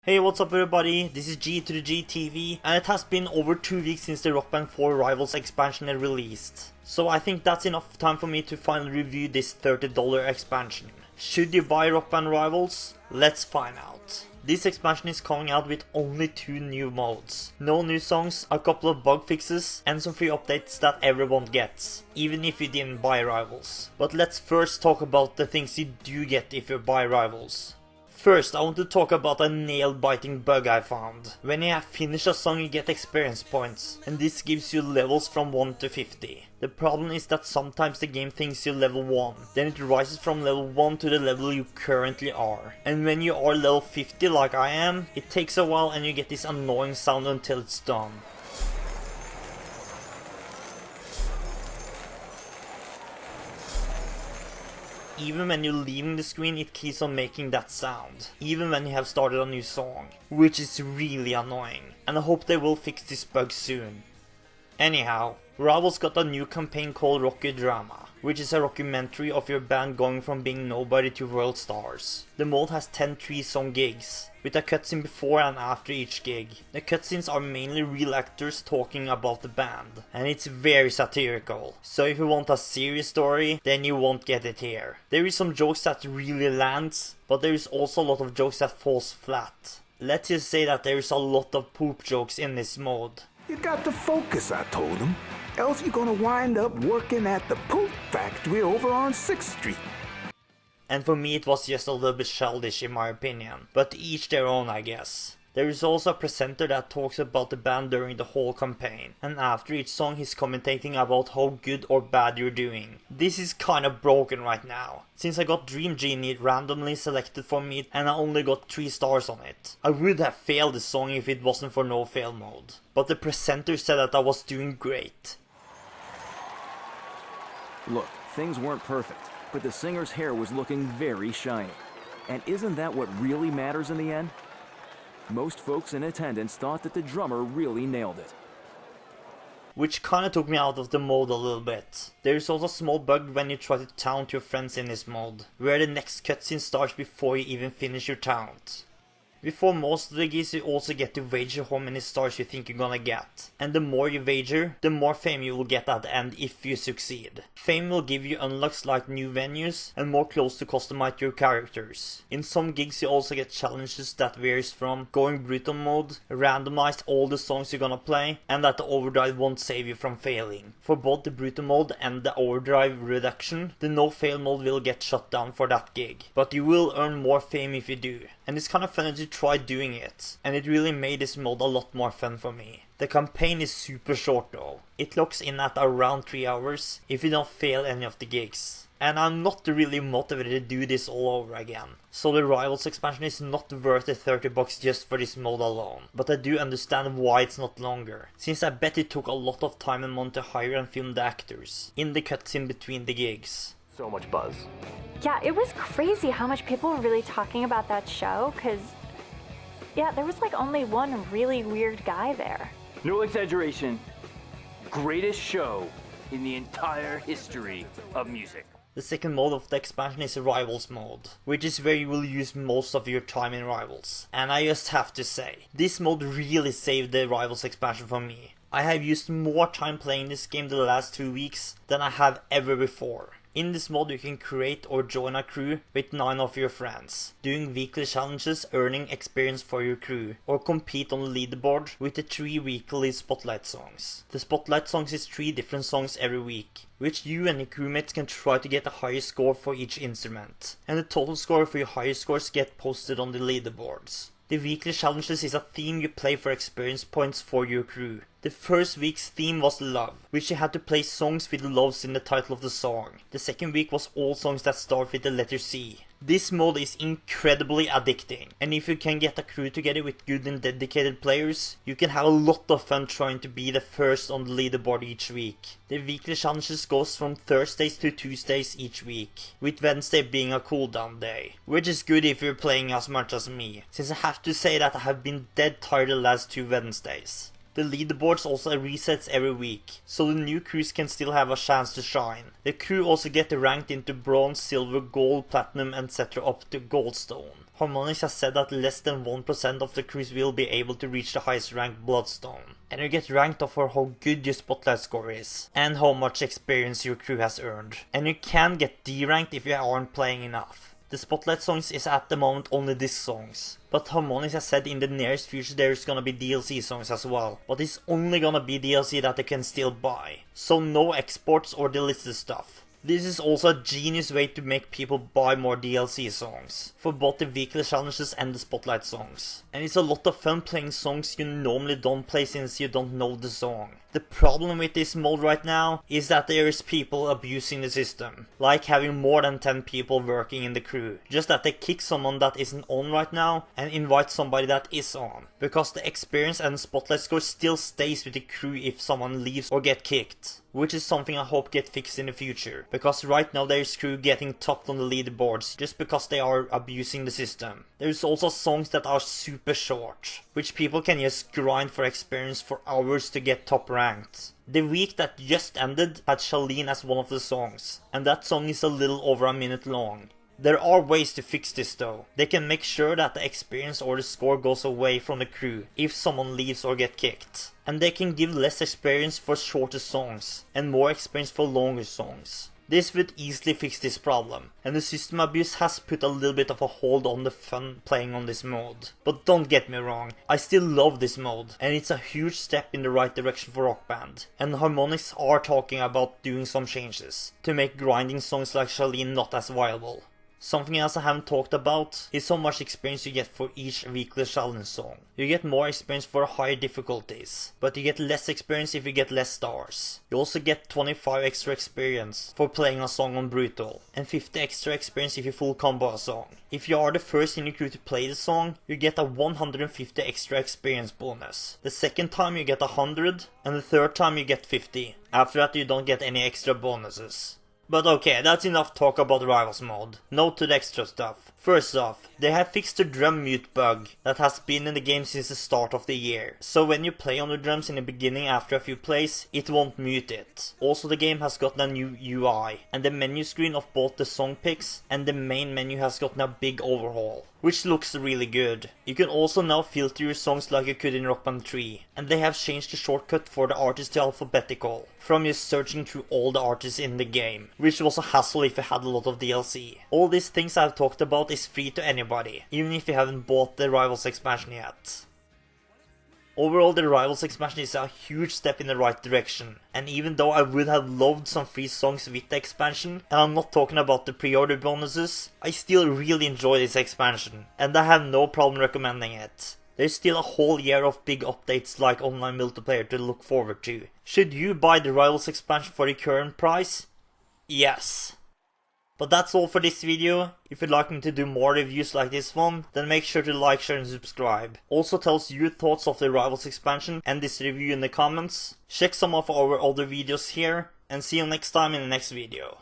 Hey, what's up everybody, this is G to the G TV, and it has been over 2 weeks since the Rock Band 4 Rivals expansion is released. So I think that's enough time for me to finally review this $30 expansion. Should you buy Rock Band Rivals? Let's find out. This expansion is coming out with only 2 new modes. No new songs, a couple of bug fixes, and some free updates that everyone gets, even if you didn't buy Rivals. But let's first talk about the things you do get if you buy Rivals. First, I want to talk about a nail-biting bug I found. When you have finished a song you get experience points, and this gives you levels from 1 to 50. The problem is that sometimes the game thinks you're level 1, then it rises from level 1 to the level you currently are. And when you are level 50 like I am, it takes a while and you get this annoying sound until it's done. Even when you're leaving the screen, it keeps on making that sound, even when you have started a new song, which is really annoying, and I hope they will fix this bug soon. Anyhow, Rivals got a new campaign called Rocky Drama, which is a documentary of your band going from being nobody to world stars. The mode has 10 3-song gigs, with a cutscene before and after each gig. The cutscenes are mainly real actors talking about the band, and it's very satirical, so if you want a serious story, then you won't get it here. There is some jokes that really lands, but there is also a lot of jokes that falls flat. Let's just say that there is a lot of poop jokes in this mode. You got to focus, I told him, else you're gonna wind up working at the poop factory over on 6th Street. And for me it was just a little bit childish in my opinion, but to each their own I guess. There is also a presenter that talks about the band during the whole campaign, and after each song he's commentating about how good or bad you're doing. This is kinda broken right now, since I got Dream Genie randomly selected for me and I only got 3 stars on it. I would have failed the song if it wasn't for no fail mode, but the presenter said that I was doing great. Look, things weren't perfect, but the singer's hair was looking very shiny. And isn't that what really matters in the end? Most folks in attendance thought that the drummer really nailed it. Which kinda took me out of the mode a little bit. There is also a small bug when you try to taunt your friends in this mode, where the next cutscene starts before you even finish your taunt. Before most of the gigs you also get to wager how many stars you think you're gonna get. And the more you wager, the more fame you will get at the end if you succeed. Fame will give you unlocks like new venues and more clothes to customize your characters. In some gigs you also get challenges that varies from going brutal mode, randomized all the songs you're gonna play, and that the overdrive won't save you from failing. For both the brutal mode and the overdrive reduction, the no fail mode will get shut down for that gig. But you will earn more fame if you do. And it's kinda funny to try doing it, and it really made this mode a lot more fun for me. The campaign is super short though. It locks in at around 3 hours if you don't fail any of the gigs. And I'm not really motivated to do this all over again. So the Rivals expansion is not worth the $30 just for this mode alone. But I do understand why it's not longer, since I bet it took a lot of time and money to hire and film the actors in the cutscene between the gigs. So much buzz. Yeah, it was crazy how much people were really talking about that show, because, yeah, there was like only one really weird guy there. No exaggeration. Greatest show in the entire history of music. The second mode of the expansion is Rivals mode, which is where you will use most of your time in Rivals. And I just have to say, this mode really saved the Rivals expansion for me. I have used more time playing this game the last 2 weeks than I have ever before. In this mode you can create or join a crew with 9 of your friends, doing weekly challenges earning experience for your crew, or compete on the leaderboard with the 3 weekly spotlight songs. The spotlight songs is 3 different songs every week, which you and your crewmates can try to get the highest score for each instrument, and the total score for your highest scores get posted on the leaderboards. The weekly challenges is a theme you play for experience points for your crew. The first week's theme was love, which you had to play songs with loves in the title of the song. The second week was all songs that start with the letter C. This mode is incredibly addicting, and if you can get a crew together with good and dedicated players, you can have a lot of fun trying to be the first on the leaderboard each week. The weekly challenges goes from Thursdays to Tuesdays each week, with Wednesday being a cooldown day, which is good if you're playing as much as me, since I have to say that I have been dead tired the last 2 Wednesdays. The leaderboards also resets every week, so the new crews can still have a chance to shine. The crew also get ranked into bronze, silver, gold, platinum, etc. up to goldstone. Harmonix has said that less than 1% of the crews will be able to reach the highest ranked Bloodstone, and you get ranked off for how good your spotlight score is, and how much experience your crew has earned. And you can get D-ranked if you aren't playing enough. The Spotlight songs is at the moment only disc songs, but Harmonix has said in the nearest future there's gonna be DLC songs as well, but it's only gonna be DLC that they can still buy, so no exports or delisted stuff. This is also a genius way to make people buy more DLC songs, for both the weekly challenges and the Spotlight songs. And it's a lot of fun playing songs you normally don't play since you don't know the song. The problem with this mode right now is that there is people abusing the system, like having more than 10 people working in the crew, just that they kick someone that isn't on right now and invite somebody that is on, because the experience and spotlight score still stays with the crew if someone leaves or get kicked, which is something I hope get fixed in the future, because right now there is crew getting topped on the leaderboards just because they are abusing the system. There's also songs that are super short, which people can just grind for experience for hours to get top ranked. The week that just ended had Charlene as one of the songs, and that song is a little over a minute long. There are ways to fix this though. They can make sure that the experience or the score goes away from the crew if someone leaves or get kicked. And they can give less experience for shorter songs and more experience for longer songs. This would easily fix this problem, and the system abuse has put a little bit of a hold on the fun playing on this mode. But don't get me wrong, I still love this mode, and it's a huge step in the right direction for Rock Band. And Harmonix are talking about doing some changes to make grinding songs like Charlene not as viable. Something else I haven't talked about is how much experience you get for each weekly challenge song. You get more experience for higher difficulties, but you get less experience if you get less stars. You also get 25 extra experience for playing a song on Brutal, and 50 extra experience if you full combo a song. If you are the first in your crew to play the song, you get a 150 extra experience bonus. The second time you get 100, and the third time you get 50. After that you don't get any extra bonuses. But okay, that's enough talk about the Rivals mode. Now to the extra stuff. First off, they have fixed the drum mute bug that has been in the game since the start of the year. So when you play on the drums in the beginning after a few plays, it won't mute it. Also the game has gotten a new UI, and the menu screen of both the song picks and the main menu has gotten a big overhaul, which looks really good. You can also now filter your songs like you could in Rock Band 3, and they have changed the shortcut for the artist to alphabetical, from just searching through all the artists in the game, which was a hassle if you had a lot of DLC. All these things I've talked about is free to anybody, even if you haven't bought the Rivals expansion yet. Overall, the Rivals expansion is a huge step in the right direction, and even though I would have loved some free songs with the expansion, and I'm not talking about the pre-order bonuses, I still really enjoy this expansion, and I have no problem recommending it. There's still a whole year of big updates like online multiplayer to look forward to. Should you buy the Rivals expansion for the current price? Yes. But that's all for this video. If you'd like me to do more reviews like this one, then make sure to like, share and subscribe. Also tell us your thoughts of the Rivals expansion and this review in the comments. Check some of our other videos here, and see you next time in the next video.